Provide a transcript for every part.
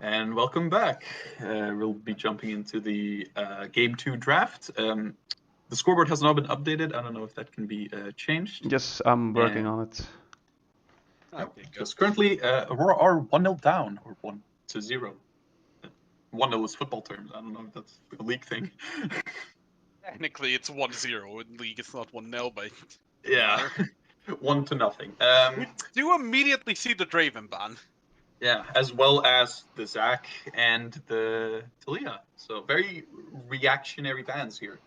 And welcome back. We'll be jumping into the Game 2 draft. The scoreboard has not been updated. I don't know if that can be changed. Yes, I'm working on it. Okay, good. Because currently, Aurora are 1-0 down, or 1-0. 1-0 is football terms. I don't know if that's a league thing. Technically, it's 1-0 in league. It's not 1-0, but Yeah, 1-0. we do immediately see the Draven ban. Yeah, as well as the Zac and the Talia. So very reactionary bans here.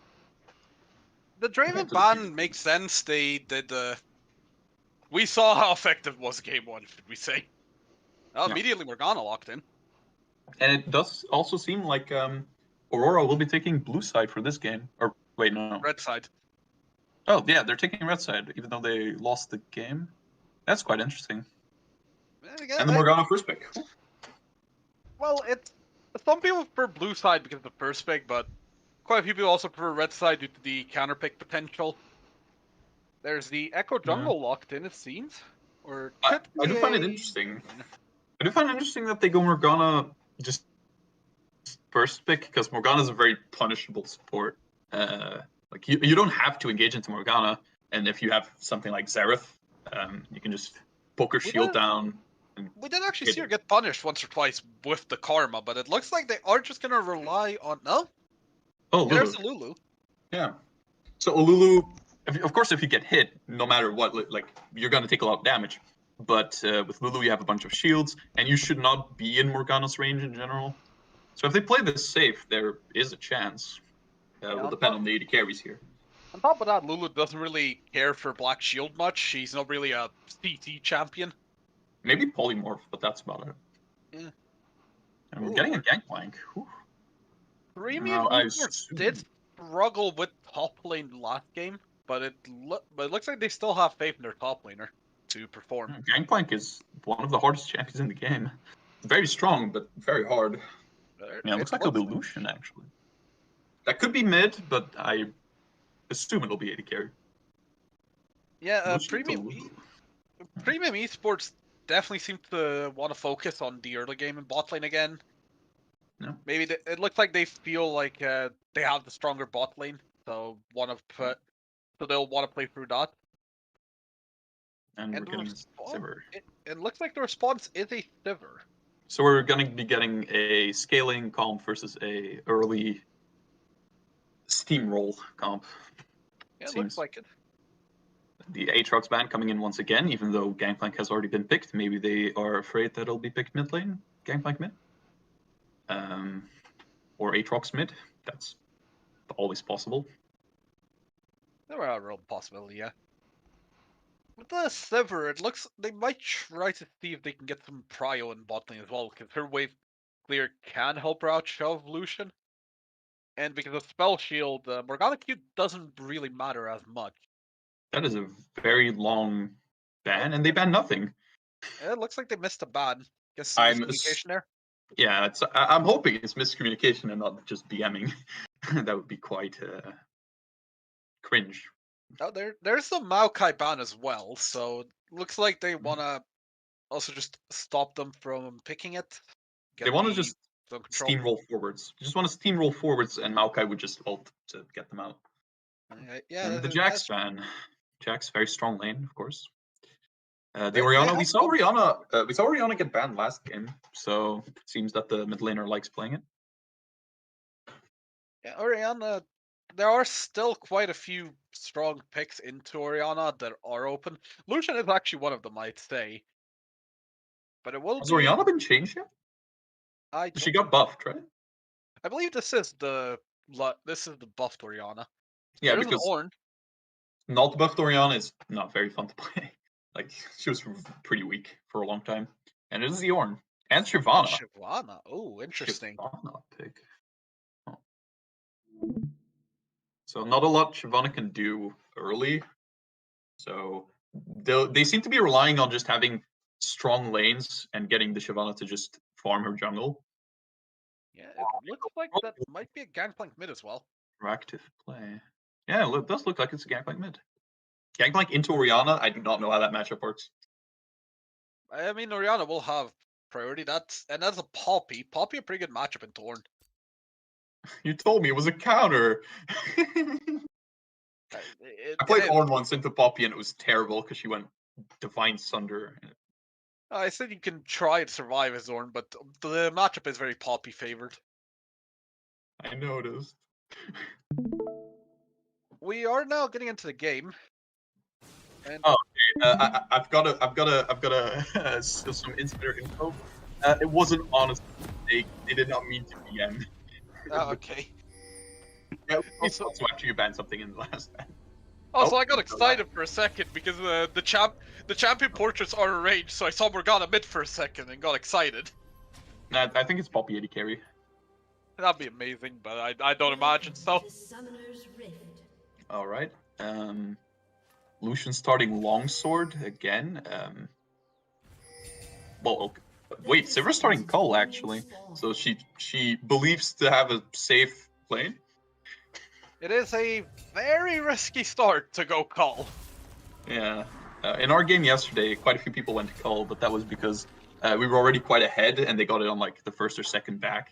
The Draven ban makes sense. They did. We saw how effective was game 1. Should we say? Immediately, Morgana locked in. And it does also seem like Aurora will be taking blue side for this game. Or wait, no. Red side. Oh yeah, they're taking red side, even though they lost the game. That's quite interesting. And the Morgana first pick. Well, it's some people prefer blue side because of the first pick, but quite a few people also prefer red side due to the counter pick potential. There's the Echo Jungle locked in, it seems. Or I do find it interesting. I do find it interesting that they go Morgana just first pick, because Morgana is a very punishable support. Like you don't have to engage into Morgana, and if you have something like Xerath, you can just poke her shield down. We did actually see her get punished once or twice with the Karma, but it looks like they are just gonna rely on there's the Lulu. Yeah. So Lulu, of course, if you get hit, no matter what, like you're gonna take a lot of damage. But with Lulu, you have a bunch of shields, and you should not be in Morgana's range in general. So if they play this safe, there is a chance. It will depend on the AD carries here. On top of that, Lulu doesn't really care for Black Shield much. She's not really a CT champion. Maybe Polymorph, but that's about it. Yeah. And we're getting a Gangplank. Premium did struggle with top lane last game, but it looks like they still have faith in their top laner to perform. Gangplank is one of the hardest champions in the game. Very strong, but very hard. Yeah, it looks like it'll be Lucian, actually. That could be mid, but I assume it'll be AD carry. Yeah, Premium Esports definitely seem to want to focus on the early game in bot lane again. No. Maybe it looks like they feel like they have the stronger bot lane, so they'll want to play through that. And we're getting a Sivir. It looks like the response is a Sivir. So we're going to be getting a scaling comp versus a early steamroll comp. Yeah, it looks like it. The Aatrox ban coming in once again, even though Gangplank has already been picked. Maybe they are afraid that it'll be picked mid lane, Gangplank mid. Or Aatrox mid. That's always possible. There are a real possibility, yeah. With the Sivir, it looks they might try to see if they can get some prio in bot lane as well, because her wave clear can help her out shove Lucian. And because of Spell Shield, Morgana Q doesn't really matter as much. That is a very long ban, and they ban nothing. It looks like they missed a ban. Guess miscommunication there. Yeah, I'm hoping it's miscommunication and not just BMing. That would be quite cringe. Oh, there's the Maokai ban as well, so it looks like they wanna also just stop them from picking it. They want to just steamroll forwards. They just want to steamroll forwards, and Maokai would just ult to get them out. Yeah. And the Jax ban. Jax, very strong lane, of course. The Orianna, we saw Orianna get banned last game, so it seems that the mid laner likes playing it. Yeah, Orianna, there are still quite a few strong picks into Orianna that are open. Lucian is actually one of them, I'd say. But it will. Has Orianna been changed yet? She got buffed, right? I believe this is the buffed Orianna. Yeah, because Ornn. Not buffed Orianna is not very fun to play. Like, she was pretty weak for a long time. And it is the Ornn. And Shyvana. Shyvana. Oh, interesting. Shyvana pick. Oh. So not a lot Shyvana can do early. So they seem to be relying on just having strong lanes and getting the Shyvana to just farm her jungle. Yeah, it looks like that might be a Gangplank mid as well. Proactive play. Yeah, it does look like it's a Gangplank mid. Gangplank into Orianna, I do not know how that matchup works. I mean, Orianna will have priority. That's a Poppy. Poppy a pretty good matchup in Torn. You told me it was a counter. I played Ornn once into Poppy and it was terrible because she went Divine Sunder. I said you can try to survive as Ornn, but the matchup is very Poppy favored. I noticed. We are now getting into the game. And oh, okay. I've got some insider info. It wasn't honest mistake. They did not mean to BM. okay. Yeah, also after you banned something in the last ban. Oh, so I got excited for a second because the champion portraits are arranged, so I saw Morgana mid for a second and got excited. Nah, I think it's Poppy AD carry. That'd be amazing, but I don't imagine so. All right. Lucian starting longsword again. Well, okay. Wait, Sivir starting Cull actually. So she believes to have a safe lane. It is a very risky start to go Cull. Yeah. In our game yesterday, quite a few people went to Cull, but that was because we were already quite ahead, and they got it on like the first or second back.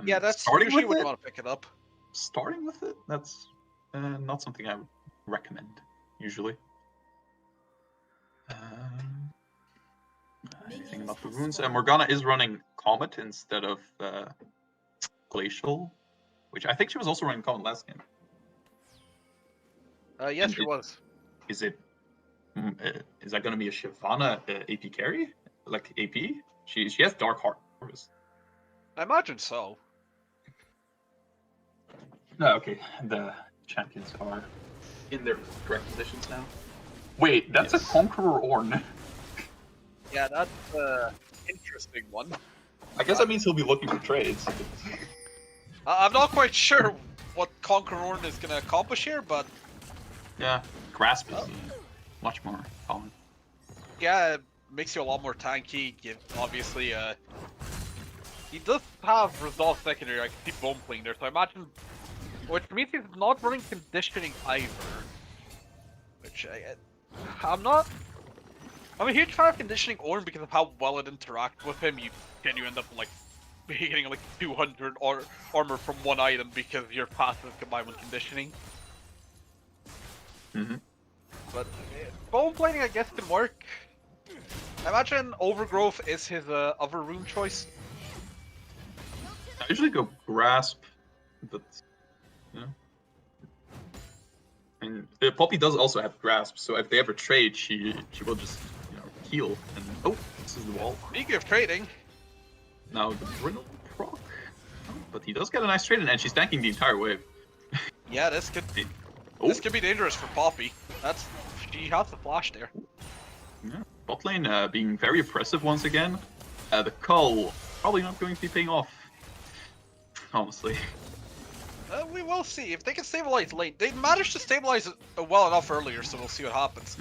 Yeah, that's starting usually with when it. you want to pick it up. Starting with it, that's not something I would recommend usually. Anything about the runes? Morgana is running Comet instead of Glacial, which I think she was also running Comet last game. Yes, she was. Is it? Is that going to be a Shyvana AP carry? Like AP? She has Dark Harvest. I imagine so. No, okay. The champions are in their correct positions now. Wait, that's a Conqueror Ornn. Yeah, that's an interesting one. I guess that means he'll be looking for trades. I'm not quite sure what Conqueror Ornn is going to accomplish here, but... Yeah, Grasp is much more common. Yeah, it makes you a lot more tanky. Obviously, he does have Resolve Secondary. I can see Bone playing there, so I imagine... Which means he's not running Conditioning either. Which I'm not... I'm a huge fan of Conditioning Ornn because of how well it interacts with him. You end up like getting like 200 armor from one item because your passive combined with Conditioning. But Bone plating, I guess, can work. I imagine Overgrowth is his other rune choice. I usually go Grasp, but yeah. And Poppy does also have Grasp, so if they ever trade, she will just heal. And oh, this is the wall. Speaking of trading, now the Brittle proc, but he does get a nice trade in, and she's tanking the entire wave. Yeah, this could be dangerous for Poppy. She has the flash there. Yeah, bot lane being very oppressive once again. The Cull probably not going to be paying off, honestly. We will see if they can stabilize lane. They managed to stabilize it well enough earlier, so we'll see what happens.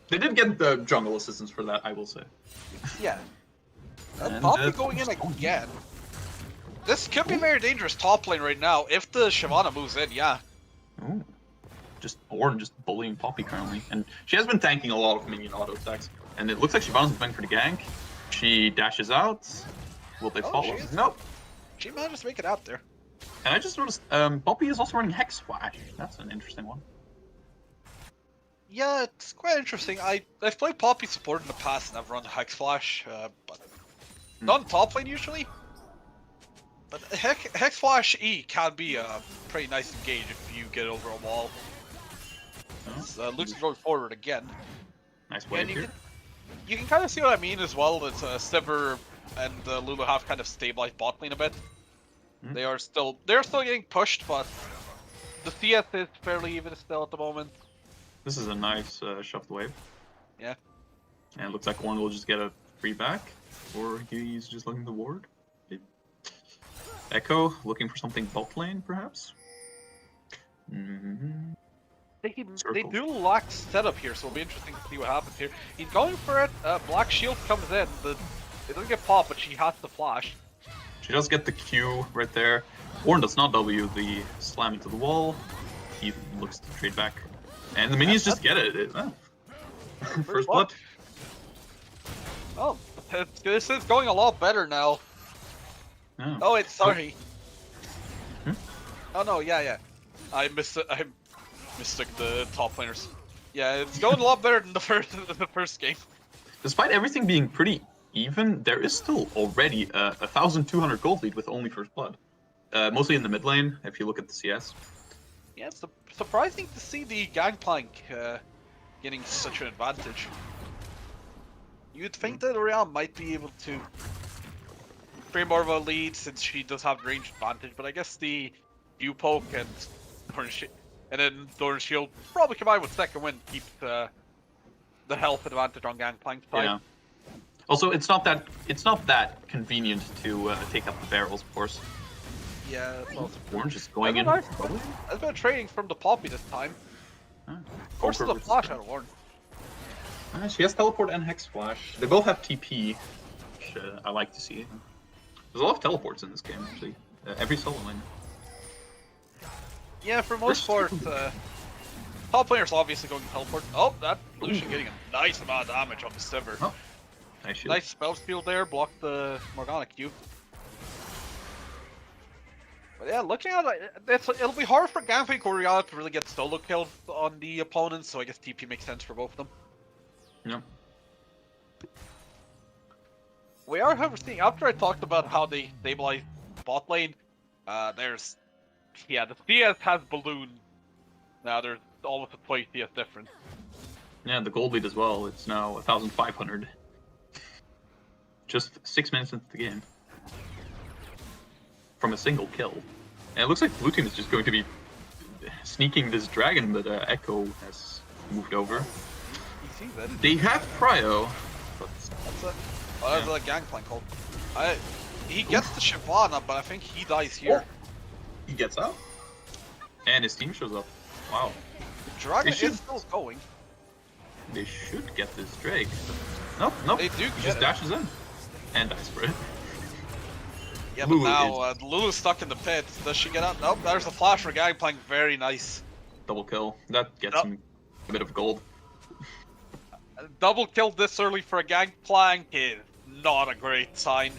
They did get the jungle assistance for that, I will say. Yeah. Poppy going in again. This could be very dangerous top lane right now if the Shyvana moves in. Yeah. Ooh. Ornn just bullying Poppy currently, and she has been tanking a lot of minion auto attacks. And it looks like Shyvana's going for the gank. She dashes out. Will they follow? Nope. She managed to make it out there. And I just noticed Poppy is also running Hex Flash. That's an interesting one. Yeah, it's quite interesting. I've played Poppy support in the past and I've run Hex Flash, but not in top lane usually. But Hex Flash E can be a pretty nice engage if you get over a wall. Luke's going forward again. Nice wave here. You can kind of see what I mean as well. That Sivir and Lulu have kind of stabilized bot lane a bit. They're still getting pushed, but the CS is fairly even still at the moment. This is a nice shoved wave. Yeah. And it looks like Ornn will just get a free back, or he's just looking to ward. Echo looking for something bot lane, perhaps. They do lack setup here, so it'll be interesting to see what happens here. He's going for it. Black Shield comes in. It doesn't get popped, but she has the flash. She does get the Q right there. Ornn does not W the slam into the wall. He looks to trade back. And the minions just get it. First blood. Oh, This is going a lot better now. Yeah. Oh, wait, sorry. Hmm? Oh no, yeah. I mistook the top laners. Yeah, it's going a lot better than the first game. Despite everything being pretty even, there is still already a 1,200 gold lead with only first blood. Mostly in the mid lane, if you look at the CS. Yeah, it's surprising to see the Gangplank getting such an advantage. You'd think that Orion might be able to create more of a lead since she does have the range advantage, but I guess the U-Poke and then Thorn Shield probably combined with second wind keeps the health advantage on Gangplank's side. Yeah. Also, it's not that convenient to take up the barrels, of course. Yeah, that's also true. Orange is going in. That's a bit of trading from the Poppy this time. Of course, the flash out of Warren. She has teleport and hex flash. They both have TP, which I like to see. There's a lot of teleports in this game, actually. Every solo lane. Yeah, for most part, top players obviously going to teleport. Oh, that Lucian getting a nice amount of damage on the Sivir. Oh, nice, nice spell steal there, blocked the Morgana Q. But yeah, looking at it, it'll be hard for Gangplank or Oriana to really get solo kills on the opponents, so I guess TP makes sense for both of them. Yep. We are, however, seeing, after I talked about how they stabilize bot lane, there's, yeah, the CS has ballooned. Now there's almost a 20 CS difference. Yeah, the gold lead as well. It's now 1,500. Just 6 minutes into the game. From a single kill. And it looks like blue team is just going to be sneaking this dragon that Echo has moved over. You see that? They have Cryo, but... That's a Gangplank hold. He gets the Shyvana, but I think he dies here. Oh. He gets out. And his team shows up. Wow. The dragon is still going. They should get this Drake. Nope. They do He just dashes in. And dies for it. Yeah, but now Lulu's stuck in the pit. Does she get out? Nope, there's a flash for Gangplank. Very nice. Double kill. That gets him a bit of gold. Double kill this early for a Gangplank is not a great sign.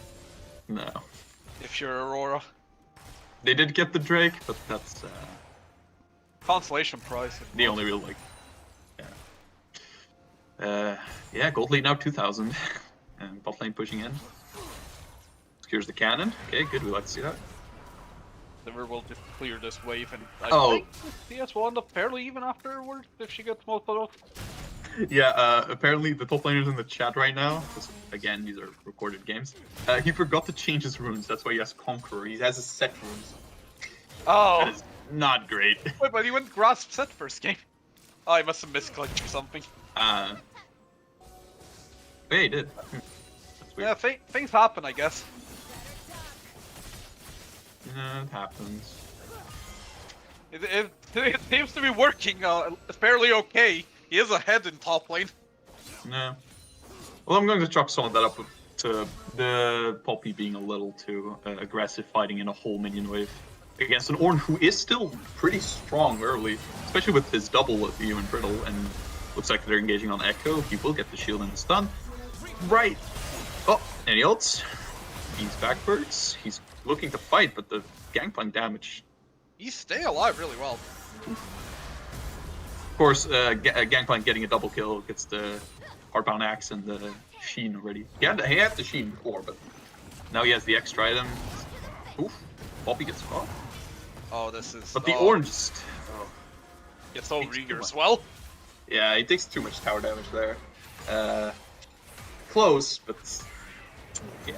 No. If you're Aurora. They did get the Drake, but that's consolation prize. The only real, like, yeah, gold lead now 2,000. And bot lane pushing in. Secures the cannon. Okay, good, we like to see that. Sivir will just clear this wave, and I think CS will end up fairly even afterwards if she gets most of those. Yeah, apparently the top laner's in the chat right now, because again, these are recorded games. He forgot to change his runes, that's why he has Conqueror. He has his set runes. Oh! That is not great. Wait, but he went Grasp set first game. Oh, he must have misclicked or something. Yeah, he did. Yeah, things happen, I guess. Yeah, it happens. It seems to be working fairly okay. He is ahead in top lane. No. Well, I'm going to chalk some of that up to the Poppy being a little too aggressive, fighting in a whole minion wave against an Ornn who is still pretty strong early, especially with his double with you and Brittle, and looks like they're engaging on Echo. He will get the shield and the stun. Right. Oh, and he ults. He's backwards. He's looking to fight, but the Gangplank damage. He's staying alive really well. Of course, Gangplank getting a double kill gets the Hardbound Axe and the Sheen already. He had the Sheen before, but now he has the extra item. Oof. Poppy gets caught. Oh, this is... But the orange just... Gets so Rieger as well. Yeah, he takes too much tower damage there. Close, but... Yeah.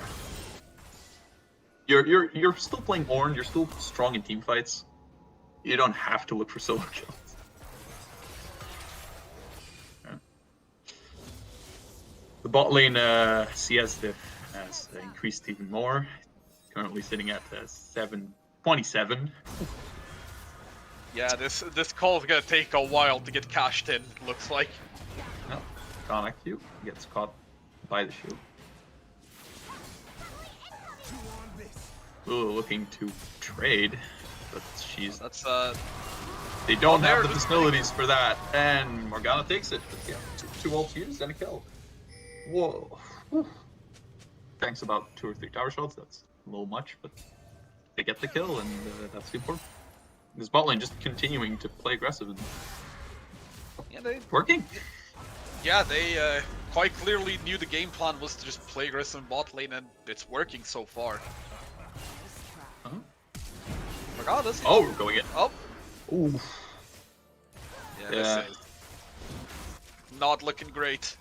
You're still playing Ornn, you're still strong in team fights. You don't have to look for solo kills. Yeah. The bot lane CS diff has increased even more. Currently sitting at 727. Yeah, this call is gonna take a while to get cashed in, looks like. No, Connect you gets caught by the shield. Ooh, looking to trade, but she's... That's, They don't have the facilities for that, and Morgana takes it. But yeah, two ults used and a kill. Whoa. Whew. tanks about 2 or 3 tower shots. That's a little much, but they get the kill, and that's the important. This bot lane just continuing to play aggressive. Yeah, they Working. Yeah, they quite clearly knew the game plan was to just play aggressive in bot lane, and it's working so far. Huh? Regardless. Oh, we're going in. Oh. Ooh. Yeah, Yeah. this is not looking great.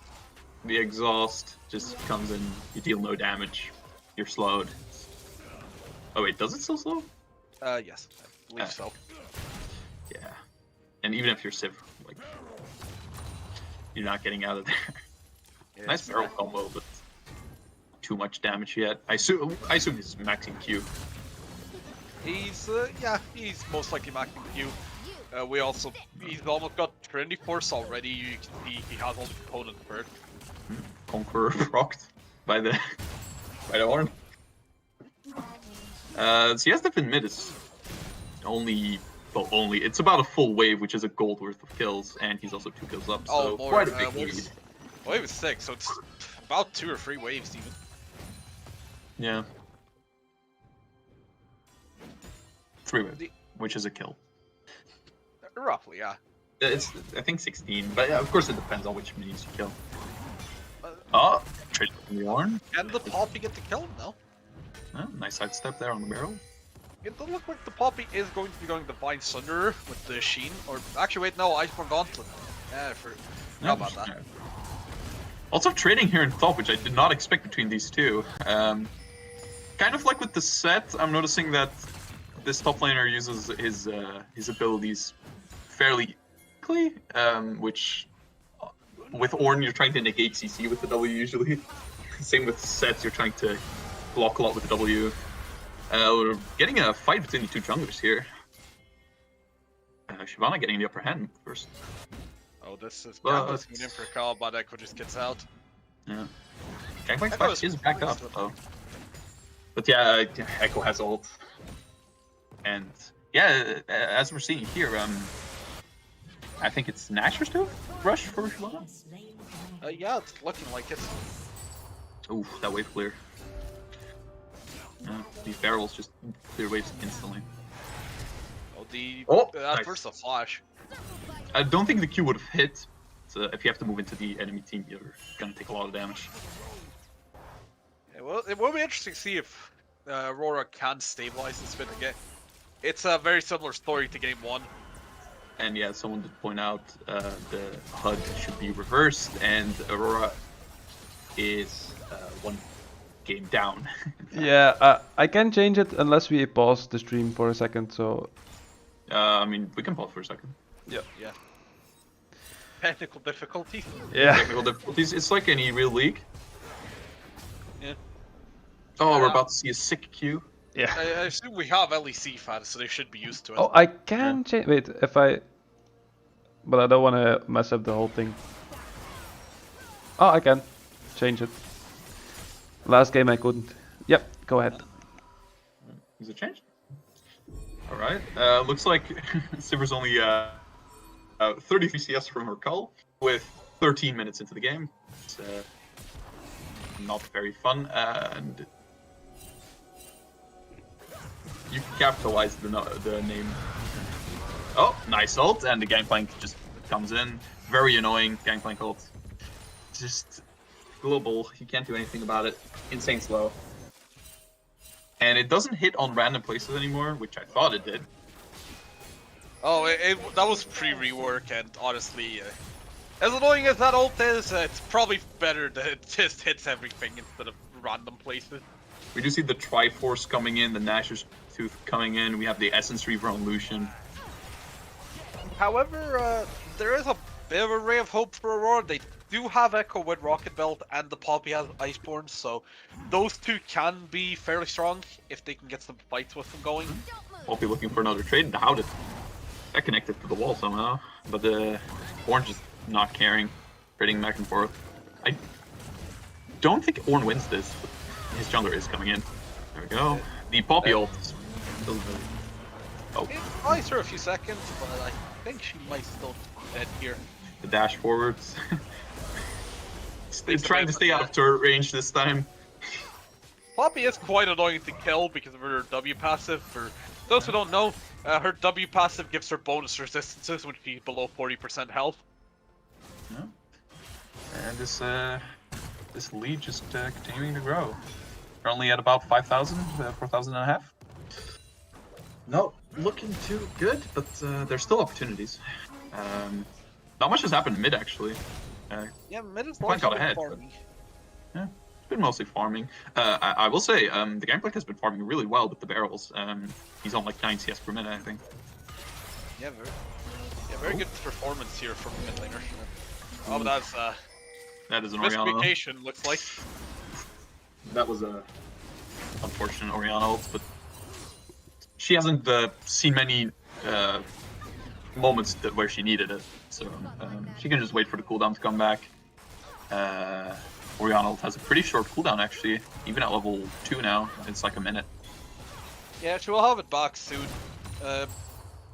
The exhaust just comes in. You deal no damage. You're slowed. Oh wait, does it still slow? Yes, I believe so. Yeah. And even if you're Civ, like, you're not getting out of there. Yeah, Nice barrel combo, but too much damage yet. I assume he's maxing Q. He's he's most likely maxing Q. He's almost got Trinity Force already. You can see he has all the components for it. Conqueror procced by the horn. CS in mid is only it's about a full wave, which is a gold worth of kills, and he's also 2 kills up, so more, quite a big lead. Wave is 6, so it's about 2 or 3 waves even. Yeah. 3 waves, which is a kill. Roughly, yeah. It's I think 16, but yeah, of course it depends on which minis you kill. Oh, trade from the horn. And the Poppy get the kill? No. Nice sidestep there on the barrel. It doesn't look like the Poppy is going to be going Divine Sunderer with the Sheen, or actually wait, no, Iceborne Gauntlet. Yeah, how about that? Yeah. Also trading here in top, which I did not expect between these two. Kind of like with the set, I'm noticing that this top laner uses his abilities fairly quickly, which with Ornn you're trying to negate CC with the W usually. Same with sets, you're trying to block a lot with the W. We're getting a fight between the 2 junglers here. Shyvana getting the upper hand first. Oh, this is But- Gambit's going in for a call, but Echo just gets out. Yeah. Gangplank's Echo flash is back up, is- though. But yeah, Echo has ult. And yeah, as we're seeing here, I think it's Nashor's to rush for Shyvana. Yeah, it's looking like it. Ooh, that wave clear. These barrels just clear waves instantly. Oh, nice. first the flash. I don't think the Q would have hit. So if you have to move into the enemy team, you're gonna take a lot of damage. Yeah, well, it will be interesting to see if Aurora can stabilize this bit again. It's a very similar story to Game 1. And yeah, someone did point out the HUD should be reversed, and Aurora is 1 game down. Yeah, I can change it unless we pause the stream for a second, so... I mean, we can pause for a second. Yeah. Yeah. Technical difficulties. Yeah. Technical difficulties. It's like any real league. Yeah. Oh, we're about to see a sick Q. Yeah. I assume we have LEC fans, so they should be used to it. Oh, I can change... Wait, if I... But I don't want to mess up the whole thing. Oh, I can change it. Last game I couldn't. Yep, go ahead. Is it changed? Alright. Looks like Siver's only 33 CS from her call with 13 minutes into the game. It's not very fun, and you can capitalize the name. Oh, nice ult, and the Gangplank just comes in. Very annoying Gangplank ult. Just global, you can't do anything about it. Insane slow. And it doesn't hit on random places anymore, which I thought it did. Oh, that was pre-rework, and honestly, as annoying as that ult is, it's probably better that it just hits everything instead of random places. We do see the Triforce coming in, the Nashor's Tooth coming in, we have the Essence Reaver on Lucian. However, there is a bit of a ray of hope for Aurora. They do have Echo with Rocket Belt, and the Poppy has Iceborne, so those 2 can be fairly strong if they can get some fights with them going. Poppy looking for another trade. How did that connected to the wall somehow? But the Orange just not caring, trading back and forth. I don't think Ornn wins this, but his jungler is coming in. There we go. The Poppy ult. Oh, It buys her a few seconds, but I think she might still be dead here. the dash forwards. It's Trying to stay out of turret range this time. Poppy is quite annoying to kill because of her W passive. For those who don't know, her W passive gives her bonus resistances when she's below 40% health. Yeah. And this lead just continuing to grow. Currently at about 5,000, 4,000 and a half. No, looking too good, but there's still opportunities. Not much has happened mid actually. Yeah, mid is Quite got ahead. farming. Yeah, it's been mostly farming. I will say, the Gangplank has been farming really well with the barrels. He's on like 9 CS per minute, I think. Yeah, very good performance here from mid laner. Oh, but That is an Orianna. miscommunication, looks like. That was a unfortunate Orianna ult, but she hasn't seen many moments where she needed it, so she can just wait for the cooldown to come back. Orianna ult has a pretty short cooldown actually, even at level 2 now, it's like a minute. Yeah, she will have it back soon.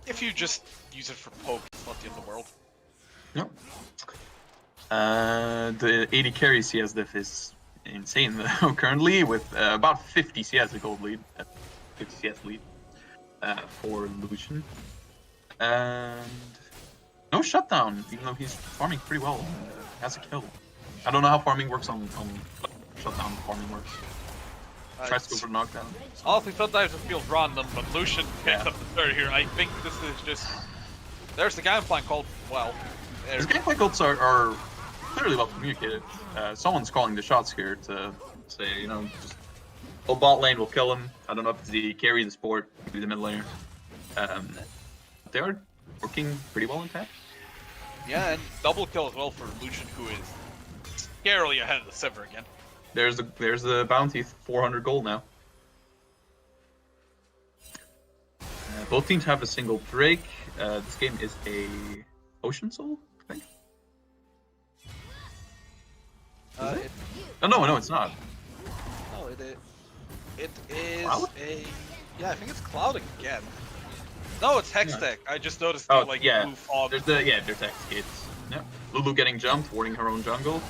If you just use it for poke, it's not the end of the world. Yep. The 80 carry CS diff is insane though, currently, with about 50 CS a gold lead, 50 CS lead for Lucian. And no shutdown, even though he's farming pretty well. Has a kill. I don't know how farming works on shutdown farming works. Tries to go for knockdown. Honestly, sometimes it feels random, but Lucian picks up the third here. I think this is just... There's the Gangplank ult. Well, his Gangplank ults are clearly well communicated. Someone's calling the shots here to say, you know, just oh, bot lane will kill him. I don't know if it's the carry, the support, maybe the mid laner. They are working pretty well in tap. yeah, and double kill as well for Lucian, who is scarily ahead of the Sivir again. There's the bounty, 400 gold now. Both teams have a single Drake. This game is a Ocean Soul, I think. No, it's not. No, it is Cloud? yeah, I think it's Cloud again. No, it's Hextech. I just noticed Oh, like yeah. blue fog. There's Hex gates. Yeah. Lulu getting jumped, warding her own jungle.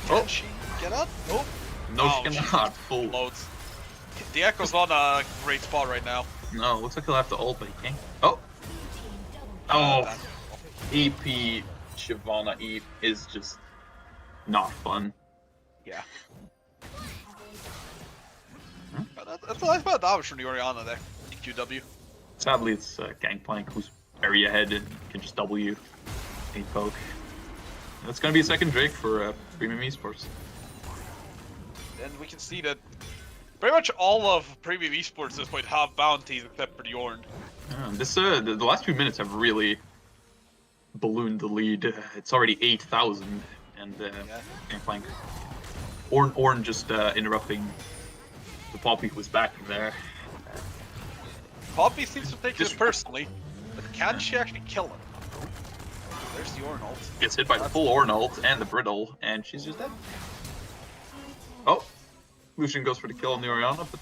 Can she get up? Nope. No, she cannot. Full. Loads. The Echo's on a great spot right now. No, looks like he'll have to ult, but he can't. Oh! Oh! EP Shyvana E is just not fun. Yeah. That's a nice amount of damage from the Orianna there. EQW. Sadly, it's Gangplank who's very ahead and can just W any poke. That's gonna be a second Drake for Premium Esports. And we can see that pretty much all of Premium Esports at this point have bounties except for the Ornn. Yeah, the last few minutes have really ballooned the lead. It's already 8,000, and Gangplank. Ornn just interrupting the Poppy who was back in there. Poppy seems to take this personally, but can she actually kill him? There's the Ornn ult. Gets hit by the full Ornn ult and the Brittle, and she's just dead. Oh, Lucian goes for the kill on the Orianna, but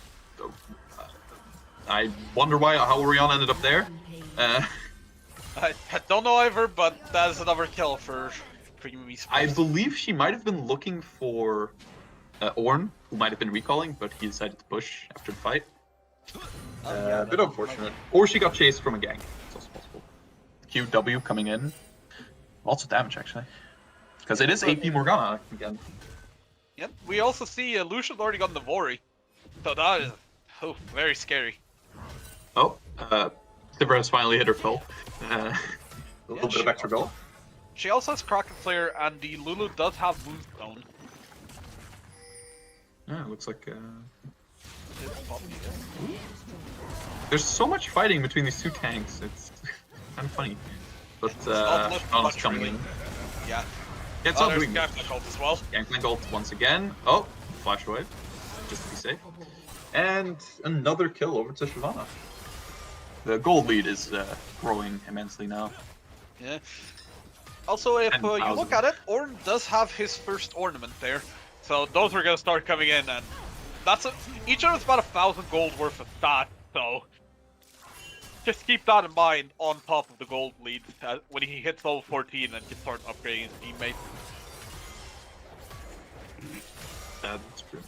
I wonder how Orianna ended up there. I don't know either, but that is another kill for Premium Esports. I believe she might have been looking for Ornn, who might have been recalling, but he decided to push after the fight. A bit unfortunate. Or she got chased from a gang. It's also possible. QW coming in. Lots of damage, actually. Because it is AP Morgana again. Yep, we also see Lucian's already got the Vori. So that is very scary. Oh, Sivir has finally hit her fill. A little bit of extra gold. She also has Kraken Slayer, and the Lulu does have Moonstone. Yeah, it looks like... There's so much fighting between these two tanks, it's kind of funny. But Shivana's coming in. Yeah. It's not doing Gangplank ult as well. Gangplank ult once again. Oh, flash wave, just to be safe. And another kill over to Shyvana. The gold lead is growing immensely now. Yeah. Also, if you 10,000. look at it, Ornn does have his first ornament there. So those are going to start coming in, and that's each of them is about 1,000 gold worth of stats, so just keep that in mind on top of the gold lead when he hits level 14 and can start upgrading his teammates. That's true.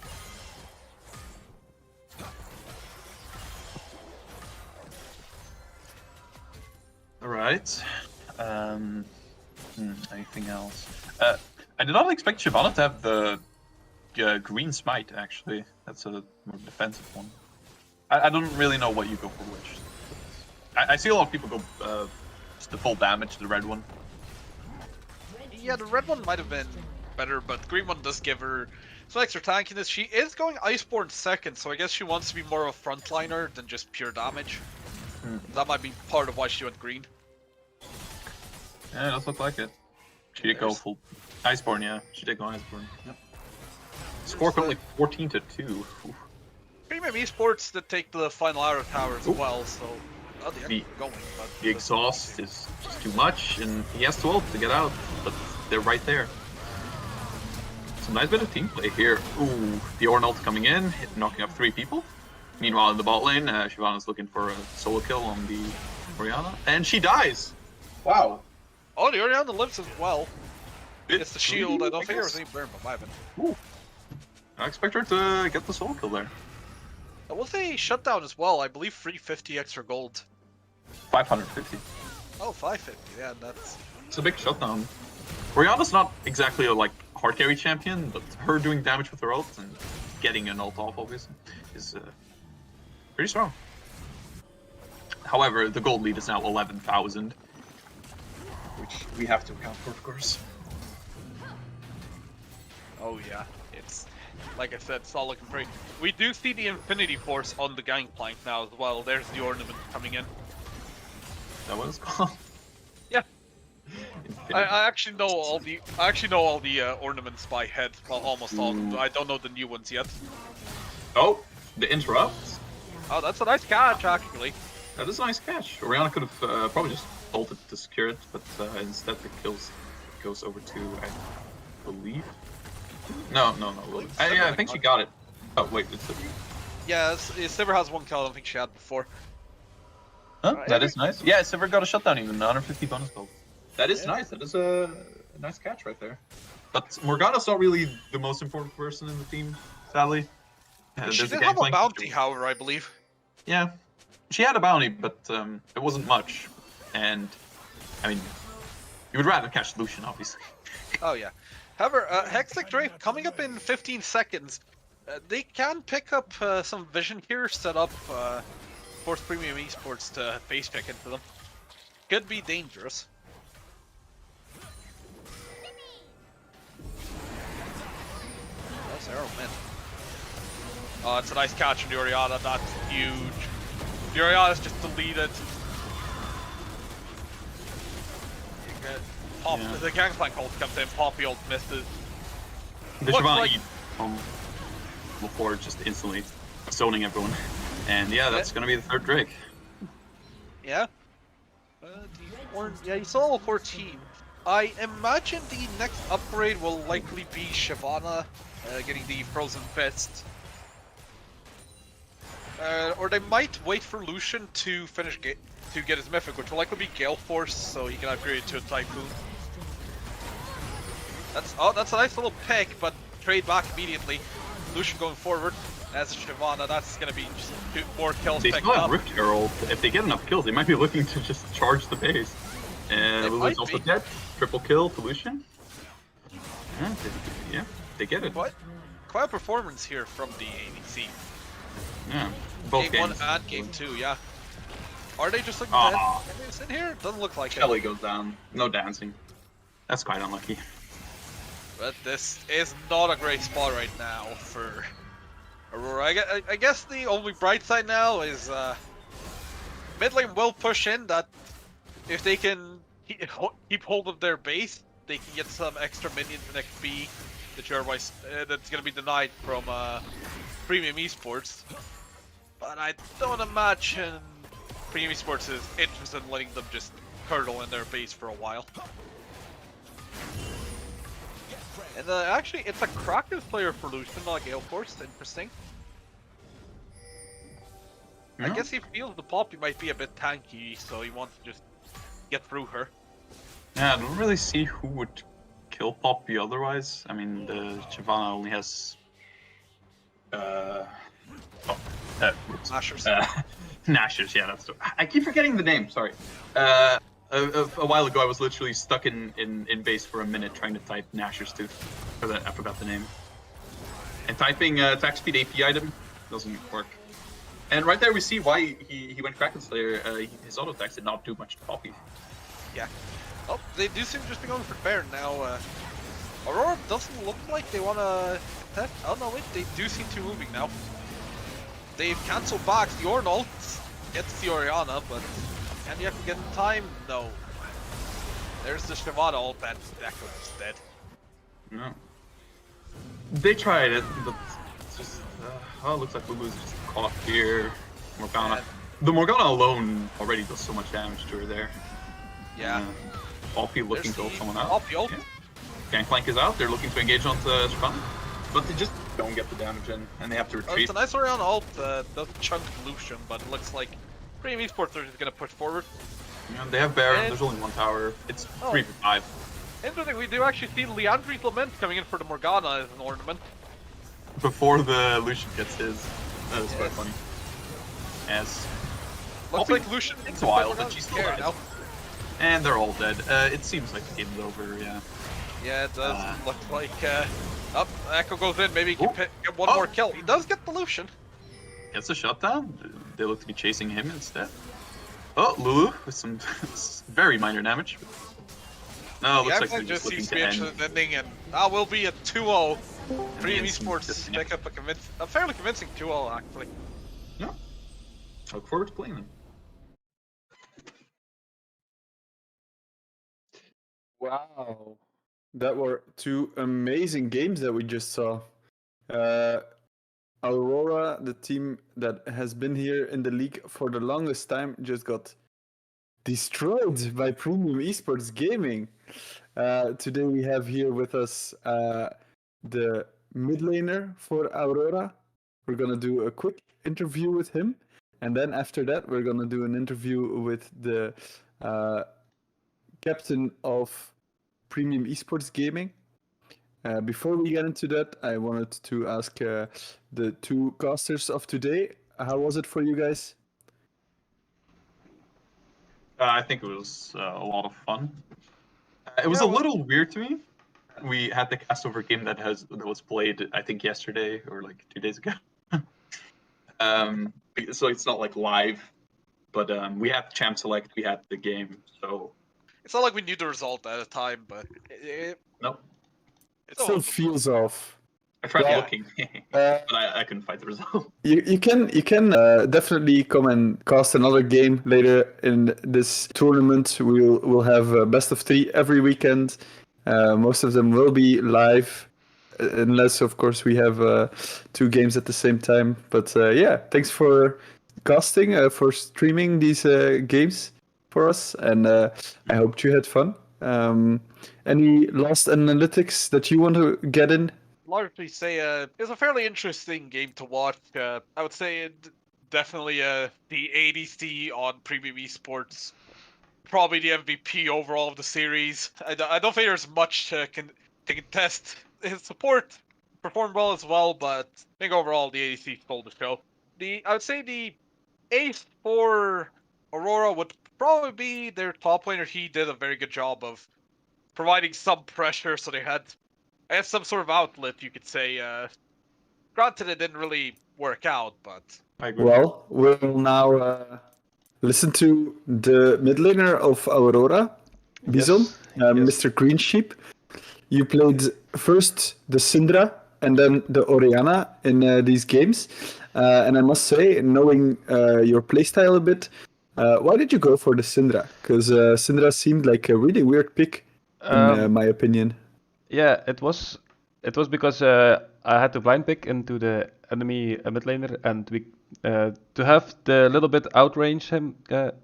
right. Anything else? I did not expect Shyvana to have the green smite, actually. That's a more defensive one. I don't really know what you go for which. I see a lot of people go just the full damage, the red one. Yeah, the red one might have been better, but the green one does give her some extra tankiness. She is going Iceborne second, so I guess she wants to be more of a frontliner than just pure damage. That might be part of why she went green. Yeah, it does look like it. She did go full Iceborne, yeah. She did go Iceborne. Yep. Score currently 14-2. Oof. Premium esports that take the final arrow tower as well, so the exhaust is just too much, and he has 12 to get out, but they're right there. Some nice bit of team play here. Ooh, the Ornult coming in, knocking up 3 people. Meanwhile, in the bot lane, Shyvana's looking for a solo kill on the Orianna, and she dies! Wow. Oh, the Orianna lives as well. Bit It's the shield, I don't think it guess. was any burn, but might have been. Ooh. I expect her to get the solo kill there. That was a shutdown as well, I believe 350 extra gold. 550. Oh, 550, yeah, that's... It's a big shutdown. Orianna's not exactly a hard carry champion, but her doing damage with her ult and getting an ult off, obviously, is pretty strong. However, the gold lead is now 11,000, which we have to account for, of course. Oh yeah, it's... Like I said, it's all looking great. We do see the Infinity Force on the gangplank now as well. There's the ornament coming in. Is that what it's called? Yeah. I actually know all the ornaments by head. Well, almost all of them. I don't know the new ones yet. Oh, the interrupt. Oh, that's a nice catch, actually. That is a nice catch. Orianna could have probably just ulted to secure it, but instead the kills goes over to, I believe. No. I think she got it. Oh wait, it's Yeah, Sivir has one kill I don't think she had before. Huh? That is nice. Yeah, Sivir got a shutdown even, 150 bonus gold. That is nice. That is a nice catch right there. But Morgana's not really the most important person in the team, sadly. She did have a bounty, however, I believe. Yeah, she had a bounty, but it wasn't much. And I mean, you would rather catch Lucian, obviously. Oh yeah. However, Hextech Drake coming up in 15 seconds. They can pick up some vision here, set up Force Premium Esports to face pick into them. Could be dangerous. That's arrow man. Oh, it's a nice catch from the Orianna. That's huge. The Orianna's just deleted. Pop, Yeah. The gangplank ult comes in, Poppy ult misses. The Looks Shyvana like- eat before just instantly zoning everyone. And yeah, that's gonna be the third Drake. Yeah. Yeah, he's level 14. I imagine the next upgrade will likely be Shyvana getting the Frozen Fist. Or they might wait for Lucian to finish to get his Mythic, which will likely be Gale Force, so he can upgrade it to a Typhoon. That's a nice little pick, but trade back immediately. Lucian going forward as Shyvana. That's gonna be just 2 more kills They picked still have up. Rift Herald. If they get enough kills, they might be looking to just charge the base. And They Lulu's might also be. dead. Triple kill to Lucian. Yeah, they get it. Quite a performance here from the ADC. Yeah, both Game games. 1 and Game 2, yeah. Are they just looking Aw. to end in here? Doesn't look like Kelly it. goes down. No dancing. That's quite unlucky. But this is not a great spot right now for Aurora. I guess the only bright side now is mid lane will push in. That if they can keep hold of their base, they can get some extra minions and XP that you're otherwise that's gonna be denied from Premium Esports. But I don't imagine Premium Esports is interested in letting them just curdle in their base for a while. And actually, it's a Kraken player for Lucian, not a Gale Force. Interesting. I Yeah. guess he feels the Poppy might be a bit tanky, so he wants to just get through her. Yeah, I don't really see who would kill Poppy otherwise. I mean, the Shyvana only has Mashers. Nashers, yeah, that's I keep forgetting the name, sorry. A while ago, I was literally stuck in base for a minute trying to type Nashor's Tooth. I forgot the name. And typing attack speed AP item doesn't work. And right there we see why he went Kraken Slayer. His auto attacks did not do much to Poppy. Yeah. Oh, they do seem to just be going for Baron now. Aurora doesn't look like they want to attack. Oh no, wait, they do seem to be moving now. They've cancelled back the Ornn ult, gets the Orianna, but can you get in time? No. There's the Shyvana ult, and Echo's dead. No. They tried it, but it's just... oh, it looks like Lulu's just caught here. Morgana. The Morgana alone already does so much damage to her there. Yeah. Poppy looking to ult someone out. Poppy ult. Yeah. Gangplank is out, they're looking to engage onto Shyvana. But they just don't get the damage in, and they have to Oh, retreat. it's a nice Orianna ult, does chunk Lucian, but it looks like Premium Esports are just going to push forward. Yeah, they have Baron, And- there's only one tower. It's 3v5. Interesting, we do actually see Leandri's Lament coming in for the Morgana as an ornament. Before the Lucian gets his. That is quite funny. Yes. Looks Poppy like Lucian takes a while, but she's still scared alive. now. And they're all dead. It seems like the game's over, yeah. Yeah, it does look like. Up, Echo goes in. Maybe he can get one Oh. more kill. He does get the Lucian. Gets a shutdown. They look to be chasing him instead. Oh, Lulu with some very minor damage. No, it looks like they're just just looking seems to to be end. interested in ending, and that will be a 2-0. Premium then some Esports disconnect. pick up a fairly convincing 2-0 actually. No. I look forward to playing them. Wow. That were two amazing games that we just saw. Aurora, the team that has been here in the league for the longest time, just got destroyed by Premium Esports Gaming. Today we have here with us the mid laner for Aurora. We're gonna do a quick interview with him, and then after that we're gonna do an interview with the captain of Premium Esports Gaming. Before we get into that, I wanted to ask the two casters of today, how was it for you guys? I think it was a lot of fun. It was a little weird to me. We had the cast over game that was played, I think, yesterday or like 2 days ago. So it's not like live, but we had champ select, we had the game, so It's not like we knew the result at a time, but nope. It still feels off. I tried Yeah. looking, but I couldn't find the result. You can definitely come and cast another game later in this tournament. We'll have best of 3 every weekend. Most of them will be live, unless of course we have 2 games at the same time. But yeah, thanks for casting, for streaming these games for us, and I hope you had fun. Any last analytics that you want to get in? largely say it's a fairly interesting game to watch. I would say definitely the ADC on Premium Esports, probably the MVP overall of the series. I don't think there's much to contest. His support performed well as well, but I think overall the ADC stole the show. I would say the ace for Aurora would probably be their top laner. He did a very good job of providing some pressure, so they had some sort of outlet, you could say. Granted, it didn't really work out, but I agree. Well, we'll now listen to the mid laner of Aurora, Bison, Yes. Mr. Green Sheep. You played first the Syndra and then the Orianna in these games. And I must say, knowing your playstyle a bit, why did you go for the Syndra? Because Syndra seemed like a really weird pick, in my opinion. Yeah, it was because I had to blind pick into the enemy mid laner, and we to have the little bit outrange him,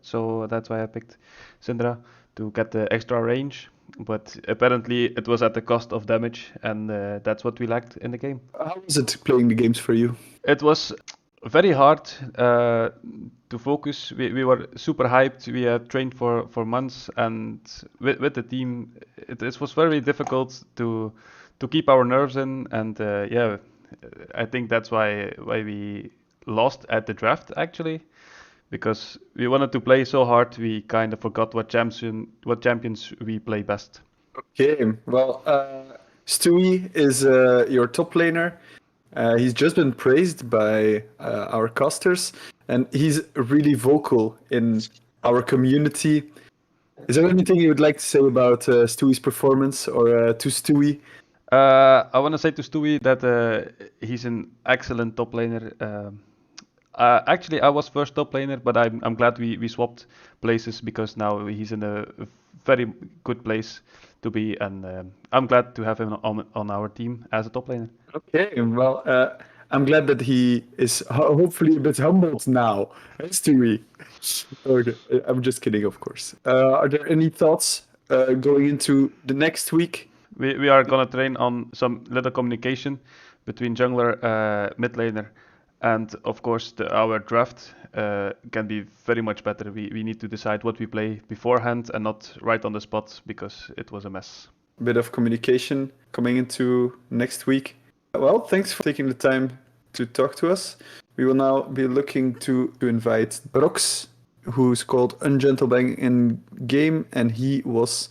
so that's why I picked Syndra to get the extra range. But apparently it was at the cost of damage, and that's what we lacked in the game. How was it playing the games for you? It was very hard to focus. We were super hyped. We had trained for months, and with the team, it was very difficult to keep our nerves in. And I think that's why we lost at the draft actually, because we wanted to play so hard we kind of forgot what champions we play best. Okay, well, Stewie is your top laner. He's just been praised by our casters, and he's really vocal in our community. Is there anything you would like to say about Stewie's performance or to Stewie? I want to say to Stewie that he's an excellent top laner. Actually, I was first top laner, but I'm glad we swapped places because now he's in a very good place to be, and I'm glad to have him on our team as a top laner. Okay, well, I'm glad that he is hopefully a bit humbled now. Stewie. Okay, I'm just kidding, of course. Are there any thoughts going into the next week? We are gonna train on some little communication between jungler, mid laner, and of course our draft can be very much better. We need to decide what we play beforehand and not right on the spot because it was a mess. A bit of communication coming into next week. Well, thanks for taking the time to talk to us. We will now be looking to invite Brox, who's called Ungentlebang in game, and he was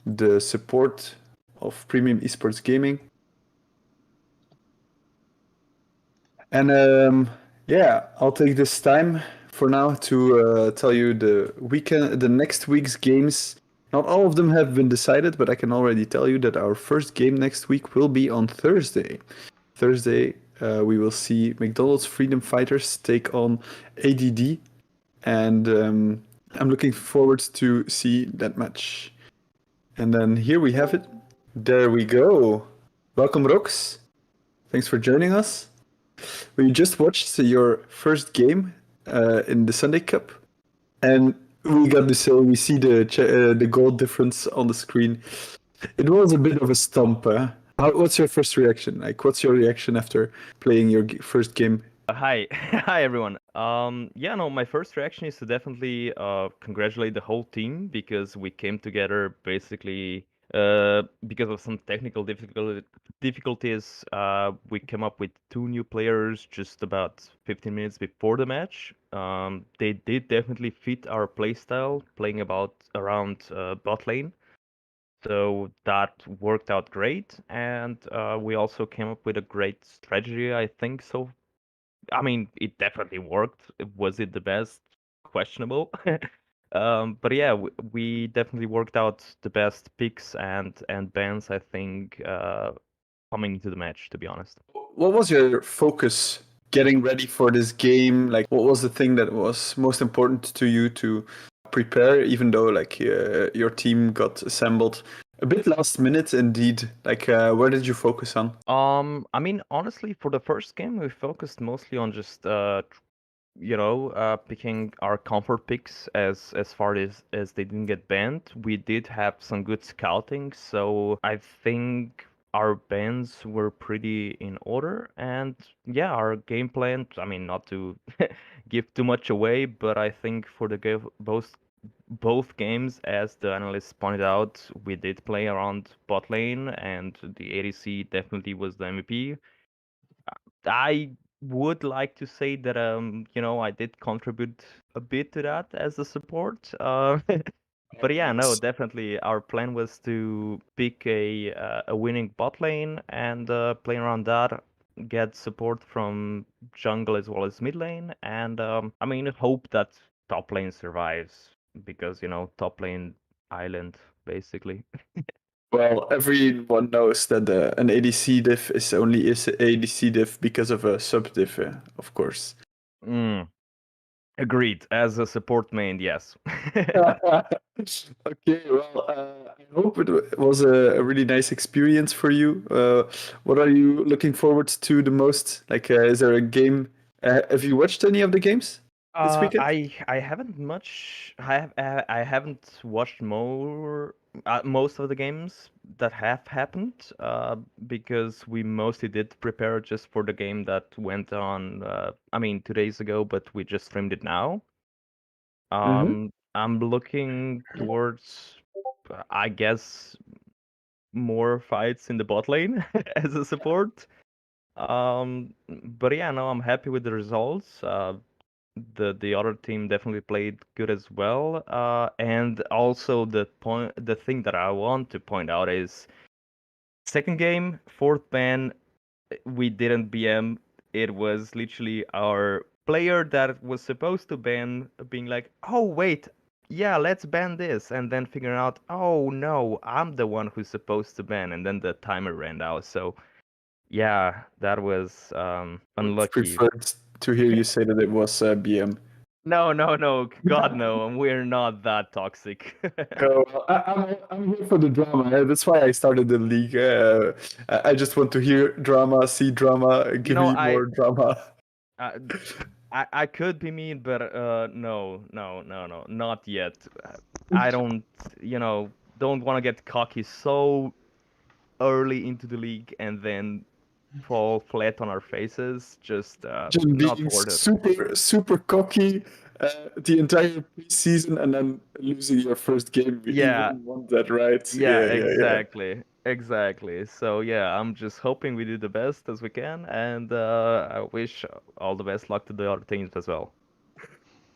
the support of Premium Esports Gaming. And yeah, I'll take this time for now to tell you the next week's games. Not all of them have been decided, but I can already tell you that our first game next week will be on Thursday. Thursday, we will see McDonald's Freedom Fighters take on ADD, and I'm looking forward to see that match. And then here we have it. There we go. Welcome, Rox. Thanks for joining us. We just watched your first game in the Sunday Cup, and we got to say we see the goal difference on the screen. It was a bit of a stump. What's your first reaction? Like, what's your reaction after playing your first game? Hi, hi everyone. Yeah, no, my first reaction is to definitely congratulate the whole team because we came together basically because of some technical difficulties. We came up with two new players just about 15 minutes before the match. They did definitely fit our playstyle, playing around bot lane. So that worked out great, and we also came up with a great strategy, I think. So I mean, it definitely worked. Was it the best? Questionable. But yeah, we definitely worked out the best picks and bans, I think, coming into the match, to be honest. What was your focus getting ready for this game? Like, what was the thing that was most important to you to prepare, even though like your team got assembled a bit last minute indeed? Like, where did you focus on? I mean, honestly, for the first game, we focused mostly on just picking our comfort picks as far as they didn't get banned. We did have some good scouting, so I think our bans were pretty in order. And yeah, our game plan, I mean, not to give too much away, but I think for the both games, as the analysts pointed out, we did play around bot lane, and the ADC definitely was the MVP. I would like to say that I did contribute a bit to that as a support. But yeah, no, definitely our plan was to pick a winning bot lane and play around that, get support from jungle as well as mid lane, and I mean hope that top lane survives because top lane island basically. Well, everyone knows that an ADC diff is only is ADC diff because of a sub diff, of course. Mm, agreed. As a support main, yes. Okay, well, I hope it was a really nice experience for you. What are you looking forward to the most? Like, is there a game? Have you watched any of the games this weekend? I haven't much. I haven't watched most of the games that have happened. Because we mostly did prepare just for the game that went on. I mean, 2 days ago, but we just streamed it now. Mm-hmm. I'm looking towards, I guess, more fights in the bot lane as a support. But yeah, no, I'm happy with the results. the other team definitely played good as well. And also the thing that I want to point out is second game, fourth ban, we didn't BM. It was literally our player that was supposed to ban being like, oh wait, yeah, let's ban this, and then figuring out, oh no, I'm the one who's supposed to ban, and then the timer ran out. So yeah, that was unlucky. Preferred to hear you say that it was BM. No, God no, we're not that toxic. So I'm here for the drama. That's why I started the league. I just want to hear drama, see drama, give know, me more drama. Uh, I could be mean, but no, not yet. I don't, don't want to get cocky so early into the league and then fall flat on our faces. Just Just not being worth it. super cocky the entire preseason and then losing your first game. Yeah. You wouldn't want that, right? Yeah, exactly. So yeah, I'm just hoping we do the best as we can, and I wish all the best luck to the other teams as well.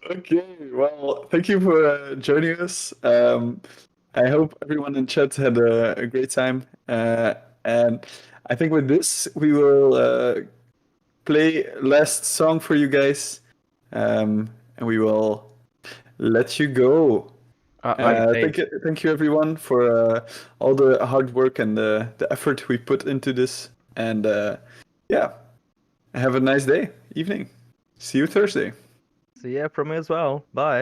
Okay, well, thank you for joining us. I hope everyone in chat had a great time. And I think with this, we will play last song for you guys. And we will let you go. Hey. Thank you everyone for all the hard work and the effort we put into this. And yeah, have a nice day, evening. See you Thursday. See ya from me as well. Bye.